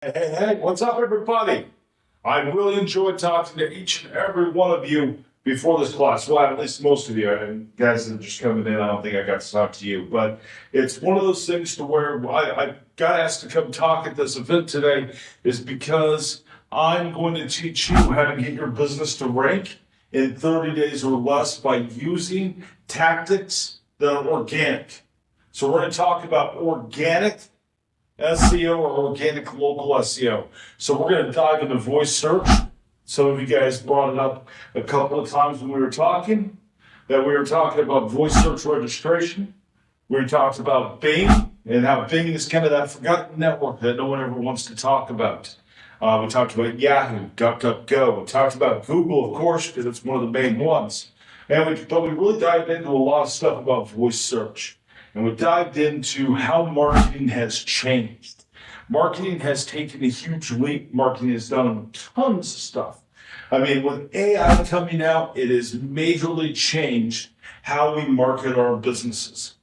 Hey, what's up, everybody? I really enjoyed talking to each and every one of you before this class. Well, at least most of you. And guys that are just coming in, I don't think I got to talk to you. But it's one of those things to where I got asked to come talk at this event today is because I'm going to teach you how to get your business to rank in 30 days or less by using tactics that are organic. So we're going to talk about organic SEO or organic local SEO. So we're going to dive into voice search. Some of you guys brought it up a couple of times when we were talking, that we were talking about voice search registration. We talked about Bing and how Bing is kind of that forgotten network that no one ever wants to talk about. We talked about Yahoo, DuckDuckGo. We talked about Google, of course, because it's one of the main ones. But we really dived into a lot of stuff about voice search. And we dived into how marketing has changed. Marketing has taken a huge leap. Marketing has done tons of stuff. I mean, with AI coming out, it has majorly changed how we market our businesses.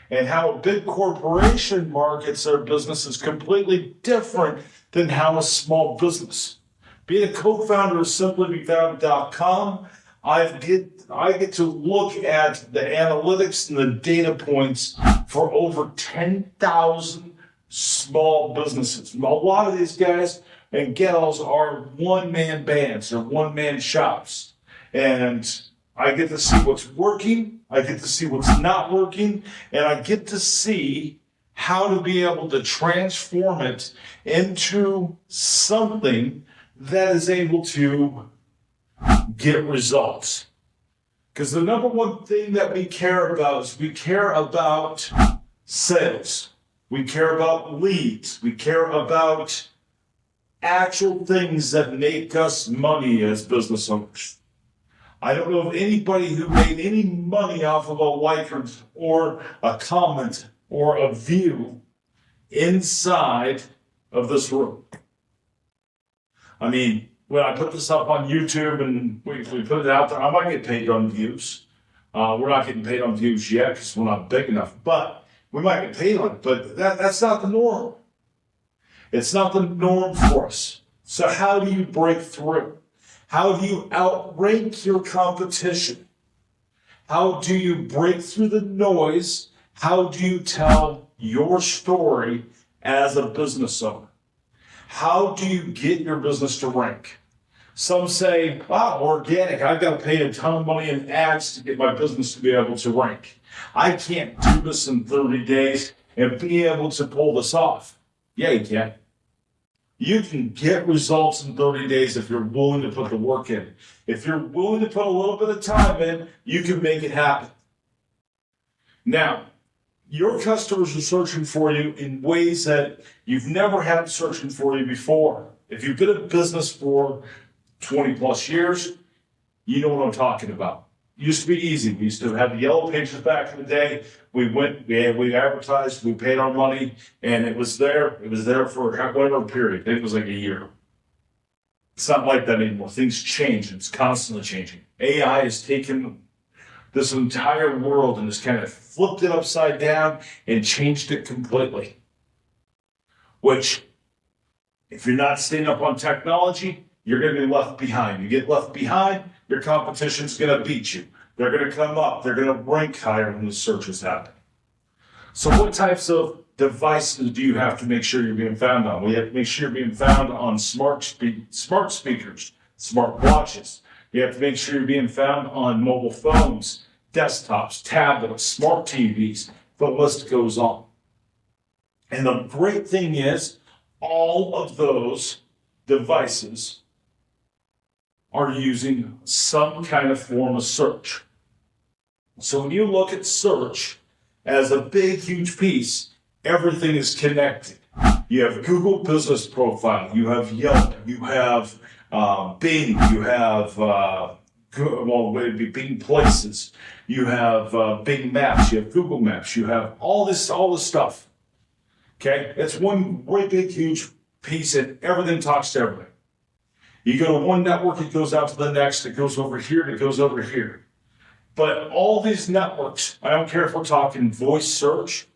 And how a big corporation markets their business is completely different than how a small business. Being a co-founder of simplybefound.com, I get to look at the analytics and the data points for over 10,000 small businesses. A lot of these guys and gals are one-man bands or one-man shops. And I get to see what's working, I get to see what's not working, and I get to see how to be able to transform it into something that is able to get results. Because the number one thing that we care about is we care about sales. We care about leads. We care about actual things that make us money as business owners. I don't know of anybody who made any money off of a like or a comment or a view inside of this room. I mean, when I put this up on YouTube and we put it out there, I might get paid on views. We're not getting paid on views yet because we're not big enough, but we might get paid on it. But that's not the norm. It's not the norm for us. So how do you break through? How do you outrank your competition? How do you break through the noise? How do you tell your story as a business owner? How do you get your business to rank? Some say, wow, organic, I've got to pay a ton of money in ads to get my business to be able to rank. I can't do this in 30 days and be able to pull this off. Yeah, you can. You can get results in 30 days if you're willing to put the work in. If you're willing to put a little bit of time in, you can make it happen. Now, your customers are searching for you in ways that you've never had searching for you before. If you've been in business for 20 plus years, you know what I'm talking about. It used to be easy. We used to have the yellow pages back in the day. We advertised, we paid our money, and it was there. It was there for whatever period. I think it was like a year. It's not like that anymore. Things change. It's constantly changing. AI has taken this entire world and has kind of flipped it upside down and changed it completely. Which, if you're not staying up on technology, you're going to be left behind. You get left behind, your competition's going to beat you. They're going to come up. They're going to rank higher when the searches happen. So what types of devices do you have to make sure you're being found on? We have to make sure you're being found on smart speakers, smart watches. You have to make sure you're being found on mobile phones, desktops, tablets, smart TVs. The list goes on. And the great thing is, all of those devices are using some kind of form of search. So when you look at search as a big, huge piece, everything is connected. You have Google Business Profile, you have Yelp, you have Bing, you have Bing Places, you have Bing Maps, you have Google Maps, you have all this stuff. Okay, it's one great big huge piece, and everything talks to everything. You go to one network, it goes out to the next, it goes over here, it goes over here. But all these networks, I don't care if we're talking voice search,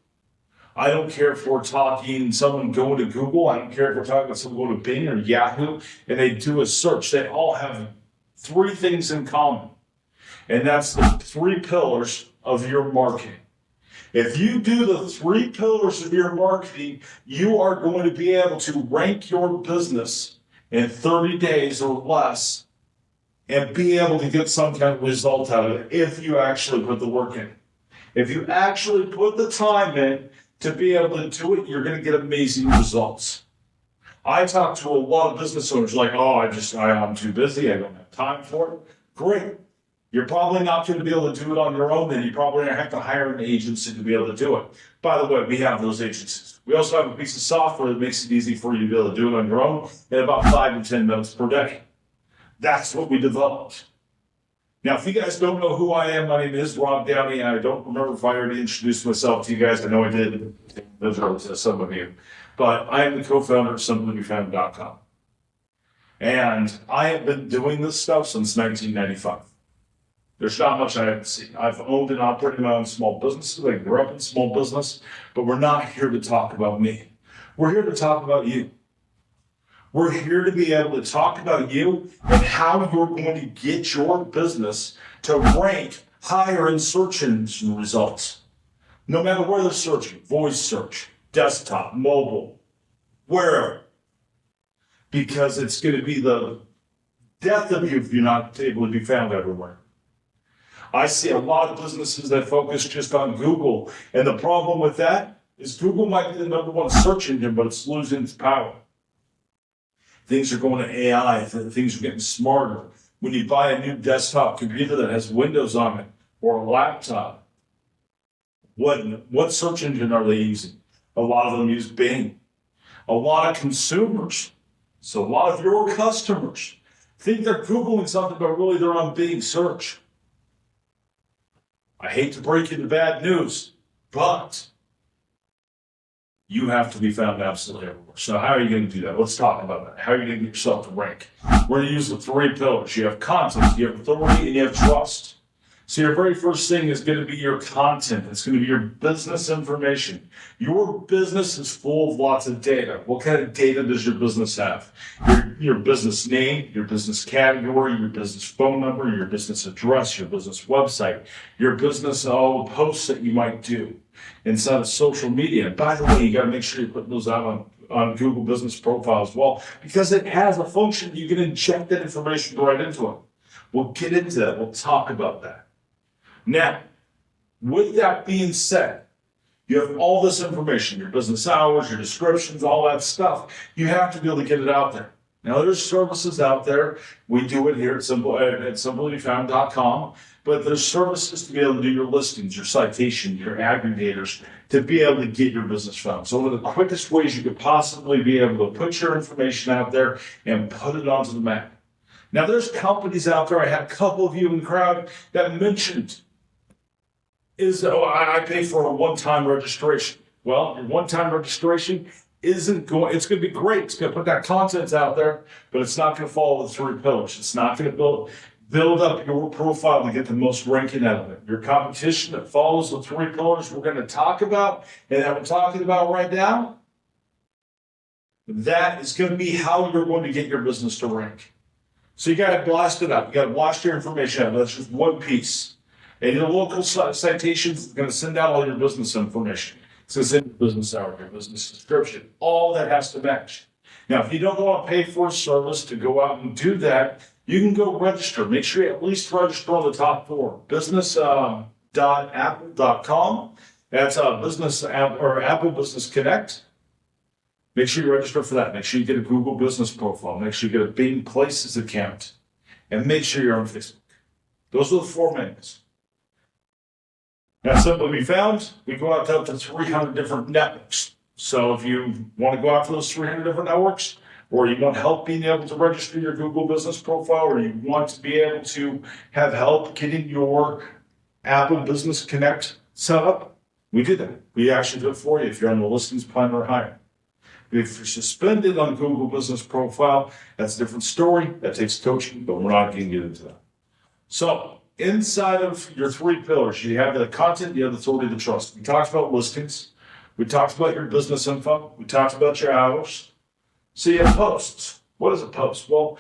I don't care if we're talking someone going to Google. I don't care if we're talking about someone going to Bing or Yahoo, and they do a search. They all have three things in common, and that's the three pillars of your marketing. If you do the three pillars of your marketing, you are going to be able to rank your business in 30 days or less and be able to get some kind of result out of it if you actually put the work in. If you actually put the time in to be able to do it, you're going to get amazing results. I talk to a lot of business owners like, I'm too busy. I don't have time for it. Great. You're probably not going to be able to do it on your own, then you probably have to hire an agency to be able to do it. By the way, we have those agencies. We also have a piece of software that makes it easy for you to be able to do it on your own in about 5 to 10 minutes per day. That's what we developed. Now, if you guys don't know who I am, my name is Rob Downey. I don't remember if I already introduced myself to you guys. I know I did. Those are to some of you. But I am the co-founder of SimplyFound.com. And I have been doing this stuff since 1995. There's not much I haven't seen. I've owned and operated my own small businesses. I grew up in small business, but we're not here to talk about me. We're here to talk about you. We're here to be able to talk about you and how you're going to get your business to rank higher in search engine results. No matter where they're searching, voice search, desktop, mobile, wherever. Because it's going to be the death of you if you're not able to be found everywhere. I see a lot of businesses that focus just on Google, and the problem with that is Google might be the number one search engine, but it's losing its power. Things are going to AI, things are getting smarter. When you buy a new desktop computer that has Windows on it, or a laptop, what search engine are they using? A lot of them use Bing. A lot of consumers, so a lot of your customers, think they're Googling something, but really they're on Bing search. I hate to break you the bad news, but you have to be found absolutely everywhere. So how are you going to do that? Let's talk about that. How are you going to get yourself to rank? We're going to use the three pillars. You have content, you have authority, and you have trust. So your very first thing is going to be your content. It's going to be your business information. Your business is full of lots of data. What kind of data does your business have? Your business name, your business category, your business phone number, your business address, your business website, your business, all the posts that you might do inside of social media. And by the way, you got to make sure you put those out on Google Business Profile as well, because it has a function. You can inject that information right into it. We'll get into that. We'll talk about that. Now, with that being said, you have all this information, your business hours, your descriptions, all that stuff. You have to be able to get it out there. Now, there's services out there. We do it here at SimplyFound.com, but there's services to be able to do your listings, your citations, your aggregators, to be able to get your business found. So one of the quickest ways you could possibly be able to put your information out there and put it onto the map. Now, there's companies out there, I had a couple of you in the crowd that mentioned, I pay for a one-time registration. Well, your one-time registration it's going to be great. It's going to put that content out there, but it's not going to follow the three pillars. It's not going to build up your profile to get the most ranking out of it. Your competition that follows the three pillars we're going to talk about and that we're talking about right now, that is going to be how you're going to get your business to rank. So you got to blast it up. You got to blast your information out. That's just one piece. And your local citations is going to send out all your business information. It's going to send your business hour, your business description. All that has to match. Now, if you don't want to pay for a service to go out and do that, you can go register. Make sure you at least register on the top four. Business.apple.com. That's Business App or Apple Business Connect. Make sure you register for that. Make sure you get a Google Business Profile. Make sure you get a Bing Places account. And make sure you're on Facebook. Those are the four mains. Now, Simply Found, we go out to up to 300 different networks. So if you want to go out to those 300 different networks, or you want help being able to register your Google Business Profile, or you want to be able to have help getting your Apple Business Connect set up, we do that. We actually do it for you if you're on the listings plan or higher. If you're suspended on Google Business Profile, that's a different story. That takes coaching, but we're not going to get into that. So, inside of your three pillars, you have the content, you have the authority, the trust. We talked about listings. We talked about your business info. We talked about your hours. So you have posts. What is a post? Well,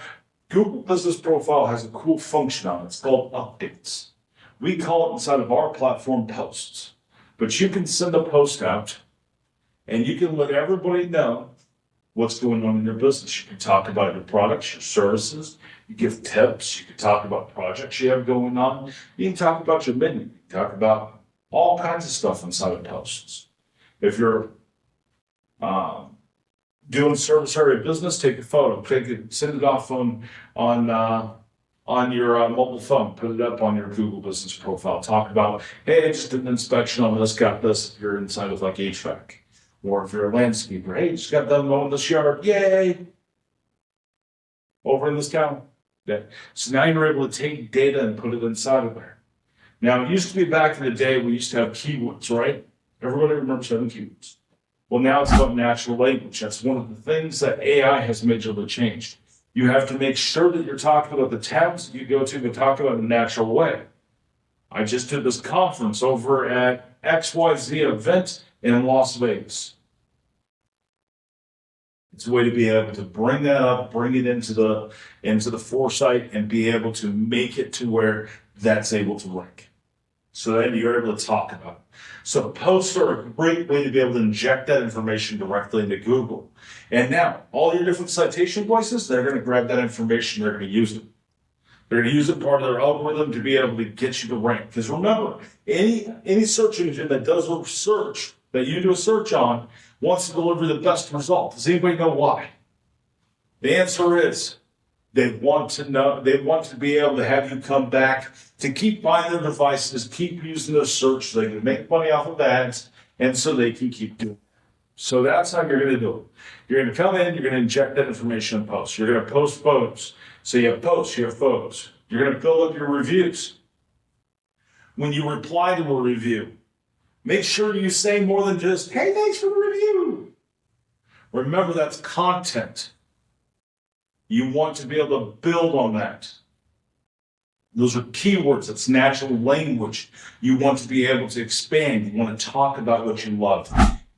Google Business Profile has a cool function on it. It's called updates. We call it inside of our platform posts. But you can send a post out and you can let everybody know what's going on in your business. You can talk about your products, your services. You give tips. You can talk about projects you have going on. You can talk about your menu. You can talk about all kinds of stuff inside of posts. If you're doing service area business, take a photo, send it off on your mobile phone, put it up on your Google Business Profile. Talk about, hey, I just did an inspection on this, got this. If you're inside of like HVAC, or if you're a landscaper, hey, just got done mowing this yard, yay! Over in this county. Yeah. So now you're able to take data and put it inside of there. Now, it used to be back in the day, we used to have keywords, right? Everybody remembers having keywords. Well, now it's about natural language. That's one of the things that AI has majorly changed. You have to make sure that you're talking about the towns that you go to, but talk about it in a natural way. I just did this conference over at XYZ event in Las Vegas. It's a way to be able to bring that up, bring it into the foresight, and be able to make it to where that's able to rank. So then you're able to talk about it. So posts are a great way to be able to inject that information directly into Google. And now, all your different citation voices, they're going to grab that information, they're going to use it. They're going to use it part of their algorithm to be able to get you to rank. Because remember, any search engine that does a search, that you do a search on, wants to deliver the best result. Does anybody know why? The answer is they want to be able to have you come back to keep buying their devices, keep using their search so they can make money off of ads, and so they can keep doing it. So that's how you're going to do it. You're going to come in, you're going to inject that information in posts. You're going to post photos. So you have posts, you have photos. You're going to build up your reviews. When you reply to a review, make sure you say more than just, hey, thanks for the review. Remember, that's content. You want to be able to build on that. Those are keywords. It's natural language. You want to be able to expand. You want to talk about what you love.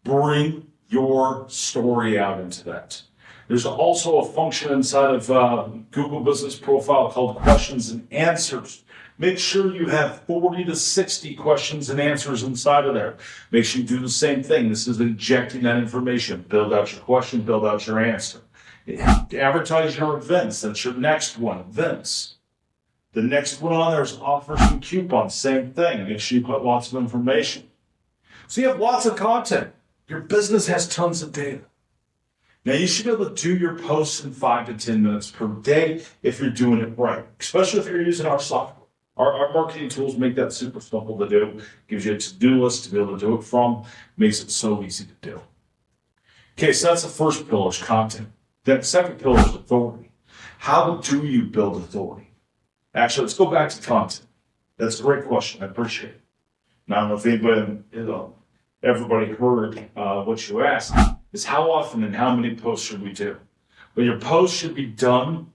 Bring your story out into that. There's also a function inside of Google Business Profile called questions and answers. Make sure you have 40 to 60 questions and answers inside of there. Make sure you do the same thing. This is injecting that information. Build out your question, build out your answer. Advertise your events. That's your next one, events. The next one on there is offers and coupons. Same thing. Make sure you put lots of information. So you have lots of content. Your business has tons of data. Now you should be able to do your posts in 5 to 10 minutes per day if you're doing it right, especially if you're using our software. Our marketing tools make that super simple to do. Gives you a to-do list to be able to do it from. Makes it so easy to do. Okay, so that's the first pillar is content. Then second pillar is authority. How do you build authority? Actually, let's go back to content. That's a great question. I appreciate it. Now, I don't know if anybody, everybody heard what you asked. Is how often and how many posts should we do? Well, your post should be done.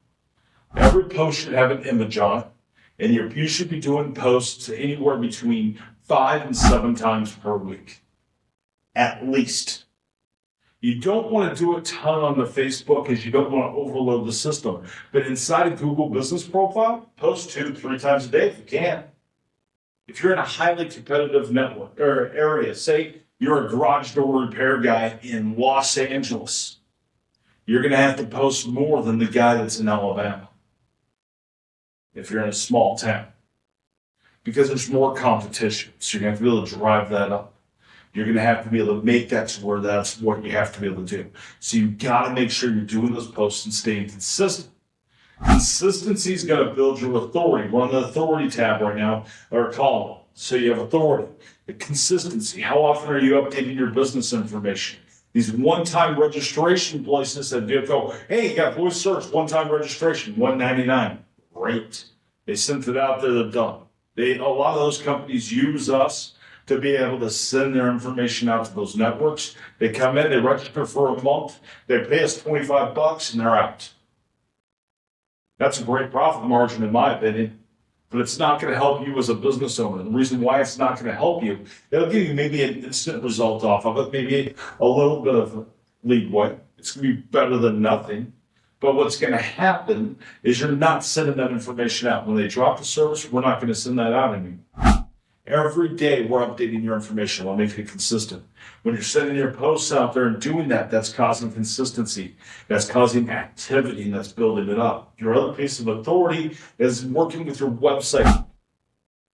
Every post should have an image on it. And you should be doing posts anywhere between 5 and 7 times per week. At least. You don't want to do a ton on the Facebook because you don't want to overload the system. But inside a Google Business Profile, post 2-3 times a day if you can. If you're in a highly competitive network or area, say you're a garage door repair guy in Los Angeles, you're going to have to post more than the guy that's in Alabama. If you're in a small town, because there's more competition. So you're going to have to be able to drive that up. You're going to have to be able to make that to where that's what you have to be able to do. So you've got to make sure you're doing those posts and staying consistent. Consistency is going to build your authority. We're on the authority tab right now, or column. So you have authority. The consistency. How often are you updating your business information? These one-time registration places that do go, hey, you got voice search, one-time registration, $199. Great. They sent it out there, they're done. A lot of those companies use us to be able to send their information out to those networks. They come in, they register for a month, they pay us $25 and they're out. That's a great profit margin in my opinion. but it's not going to help you as a business owner. The reason why it's not going to help you, it'll give you maybe an instant result off of it, maybe a little bit of leeway. It's going to be better than nothing. But what's going to happen is you're not sending that information out. When they drop the service, we're not going to send that out anymore. Every day we're updating your information. We'll make it consistent. When you're sending your posts out there and doing that, that's causing consistency. That's causing activity, and that's building it up. Your other piece of authority is working with your website.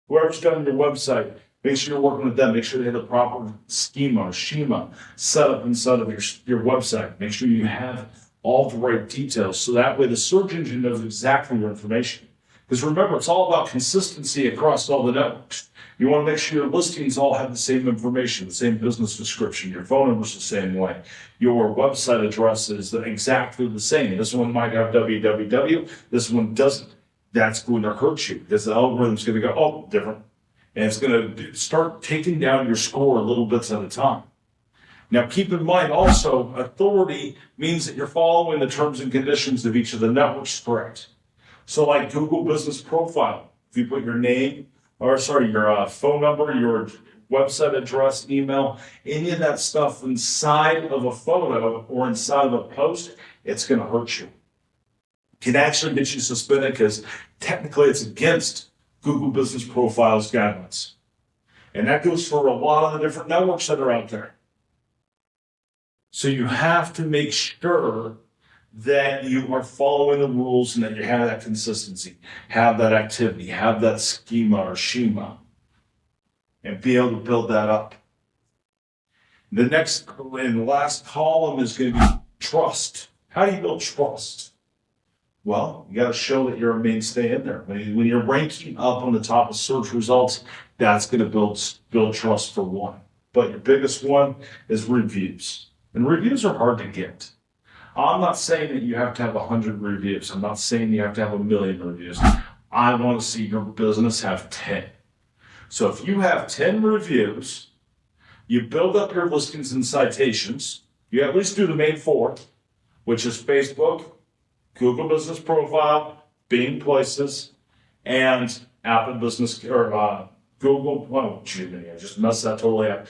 Whoever's done your website, make sure you're working with them. Make sure they have the proper schema or schema set up inside of your website. Make sure you have all the right details, so that way the search engine knows exactly your information. Because remember, it's all about consistency across all the networks. You want to make sure your listings all have the same information, the same business description. Your phone number's the same way. Your website address is exactly the same. This one might have www. This one doesn't. That's going to hurt you because the algorithm's going to go, oh, different. And it's going to start taking down your score little bits at a time. Now, keep in mind also, authority means that you're following the terms and conditions of each of the networks, correct? So like Google Business Profile, if you put your name, your phone number, your website address, email, any of that stuff inside of a photo or inside of a post, it's going to hurt you. It can actually get you suspended because technically it's against Google Business Profile's guidelines. And that goes for a lot of the different networks that are out there. So you have to make sure that you are following the rules and that you have that consistency, have that activity, have that schema or schema, and be able to build that up. The next and the last column is going to be trust. How do you build trust? Well, you got to show that you're a mainstay in there. When you're ranking up on the top of search results, that's going to build trust for one. But your biggest one is reviews. And reviews are hard to get. I'm not saying that you have to have 100 reviews. I'm not saying you have to have 1,000,000 reviews. I want to see your business have 10. So if you have 10 reviews, you build up your listings and citations. You at least do the main four, which is Facebook, Google Business Profile, Bing Places, and Apple Business, or Google, oh, excuse me, I just messed that totally up.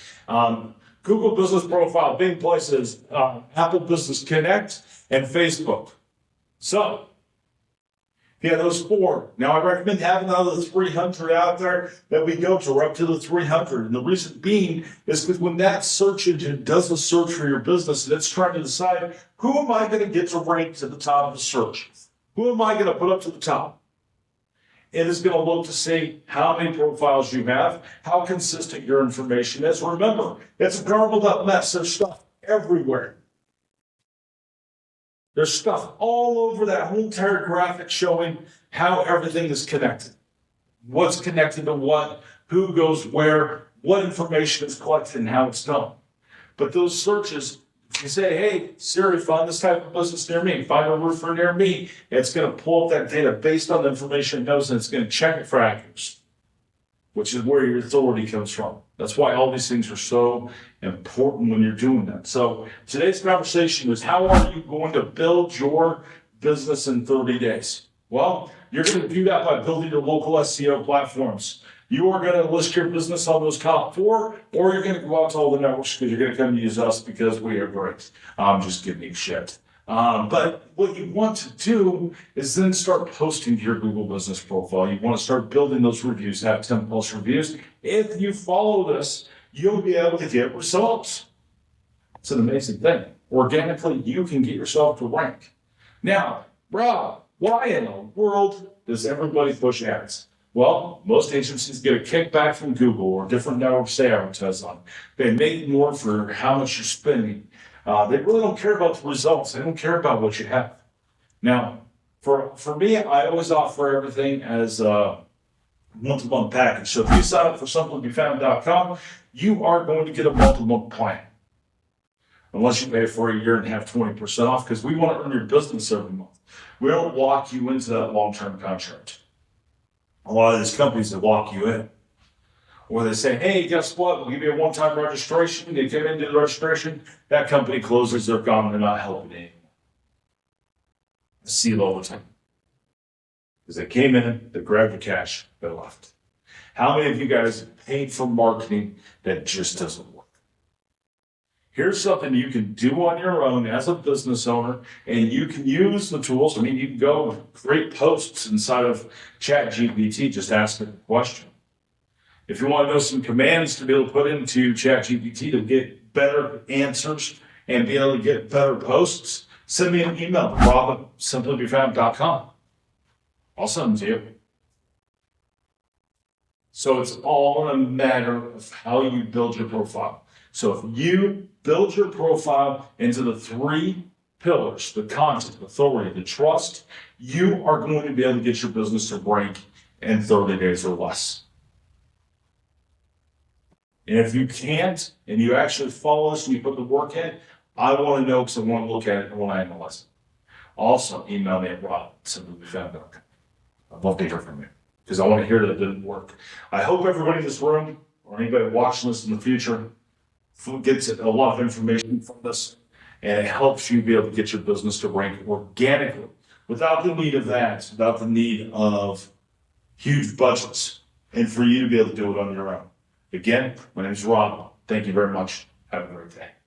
Google Business Profile, Bing Places, Apple Business Connect, and Facebook. So, yeah, those four. Now, I recommend having another 300 out there that we go to. We're up to the 300. And the reason being is because when that search engine does a search for your business and it's trying to decide, who am I going to get to rank to the top of the search? Who am I going to put up to the top? It is going to look to see how many profiles you have, how consistent your information is. Remember, it's a garbled up mess. There's stuff everywhere. There's stuff all over that whole entire graphic showing how everything is connected. What's connected to what, who goes where, what information is collected, and how it's done. But those searches, if you say, hey, Siri, find this type of business near me, find a roofer near me, it's going to pull up that data based on the information it knows, and it's going to check it for accuracy, which is where your authority comes from. That's why all these things are so important when you're doing that. So today's conversation is, how are you going to build your business in 30 days? Well, you're going to do that by building your local SEO platforms. You are going to list your business on those top four, or you're going to go out to all the networks because you're going to come use us because we are great. I'm just giving you shit. But what you want to do is then start posting to your Google Business Profile. You want to start building those reviews, have 10 plus reviews. If you follow this, you'll be able to get results. It's an amazing thing. Organically, you can get yourself to rank. Now, Rob, why in the world does everybody push ads? Well, most agencies get a kickback from Google or different networks they advertise on. They make more for how much you're spending. They really don't care about the results. They don't care about what you have. Now, for me, I always offer everything as a month-to-month package. So if you sign up for simplybefound.com, you are going to get a month-to-month plan. Unless you pay for a year and have 20% off, because we want to earn your business every month. We don't lock you into that long-term contract. A lot of these companies that lock you in. Or they say, hey, guess what? We'll give you a one-time registration. You get into the registration, that company closes, they're gone, they're not helping anymore. I see it all the time. because they came in, they grabbed the cash, they left. How many of you guys have paid for marketing that just doesn't work? Here's something you can do on your own as a business owner, and you can use the tools. I mean, you can go create posts inside of ChatGPT, just ask it a question. If you want to know some commands to be able to put into ChatGPT to get better answers and be able to get better posts, send me an email, rob@simplybefound.com. I'll send them to you. So it's all a matter of how you build your profile. So if you build your profile into the 3 pillars, the content, the authority, the trust, you are going to be able to get your business to rank in 30 days or less. And if you can't, and you actually follow this and you put the work in, I want to know because I want to look at it and want to analyze it. Also, email me at rob@simplybefound.com. I'd love to hear from you because I want to hear that it didn't work. I hope everybody in this room or anybody watching this in the future gets a lot of information from this, and it helps you be able to get your business to rank organically without the need of ads, without the need of huge budgets, and for you to be able to do it on your own. Again, my name is Rob. Thank you very much. Have a great day.